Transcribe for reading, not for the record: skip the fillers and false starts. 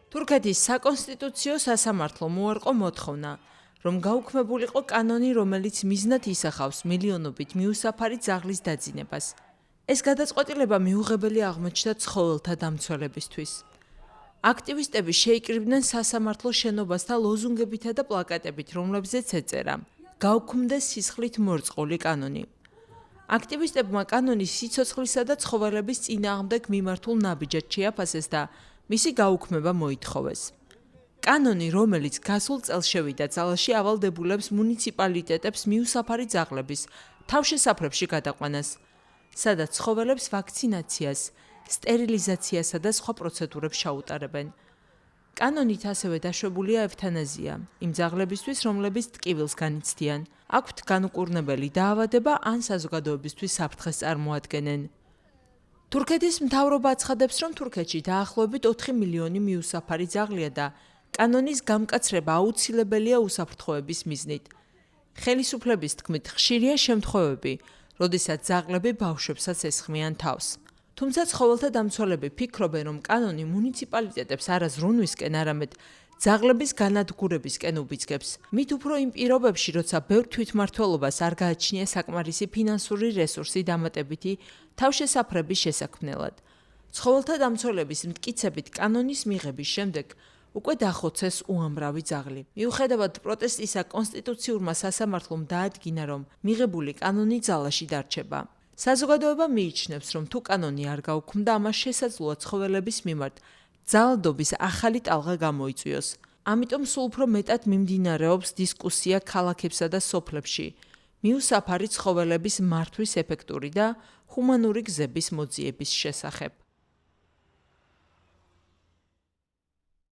თურქეთის საკონსტიტუციო სასამართლომ უარყო მოთხოვნა, რომ გაუქმებულიყო კანონი, რომელიც მიზნად ისახავს მილიონობით მიუსაფარი ძაღლის დაძინებას. ეს გადაწყვეტილება მიუღებელი აღმოჩნდა ცხოველთა დამცველებისთვის. აქტივისტები შეიკრიბნენ სასამართლო შენობასთან ლოზუნგებითა და პლაკატებით, რომლებზეც ეწერა: გაუქმდეს სისხლით მორწყული კანონი. აქტივისტებმა კანონის სიცოცხლისა და ცხოველების წინააღმდეგ მიმართულ ნაბიჯად შეაფასეს და მისი გაუქმება მოითხოვეს. კანონი, რომელიც გასულ წელს შევიდა ძალაში, ავალდებულებს მუნიციპალიტეტებს მიუსაფარი ძაღლების თავშესაფრებში გადაყვანას, სადაც ცხოველებს ვაქცინაციას, სტერილიზაციასა და სხვა პროცედურებს ჩაუტარებენ. კანონით ასევე დაშვებულია ევთანაზია იმ ძაღლებისთვის, რომლებიც ტკივილს განიცდიან, აქვთ განუკურნებელი დაავადება ან საზოგადოებისთვის საფრთხეს წარმოადგენენ. თურქეთის მთავრობა აცხადებს, რომ თურქეთში დაახლოებით 4 მილიონი მიუსაფარი ძაღლია და კანონის გამკაცრება აუცილებელია უსაფრთხოების მიზნით. ხელისუფლების თქმით, ხშირია შემთხვევები, როდესაც ძაღლები ბავშვებსაც ესხმიან თავს. თუმცა ცხოველთა დამცველები ფიქრობენ, რომ კანონი მუნიციპალიტეტებს არა ზრუნვისკენ, არამედ ძაღლების განადგურებისკენ უბიძგებს. მით უფრო იმ პირობებში, როცა ბევრ თვითმმართველობას არ გააჩნია საკმარისი ფინანსური რესურსი დამატებითი თავშესაფრების შესაქმნელად. ცხოველთა დამცველების მტკიცებით, კანონის მიღების შემდეგ უკვე დახოცეს უამრავი ძაღლი. მიუხედავად პროტესტისა, კონსტიტუციურმა სასამართლომ დაადგინა, რომ მიღებული კანონი ძალაში დარჩება. საზოგადოება მიიჩნევს, რომ თუ კანონი არ გაუქმდა, ამას შესაძლოა ცხოველების მიმართ ძალადობის ახალი ტალღა გამოიწვიოს. ამიტომ სულ უფრო მეტად მიმდინარეობს დისკუსია ქალაქებსა და სოფლებში მიუსაფარი ცხოველების მართვის ეფექტური და ჰუმანური გზების მოძიების შესახებ.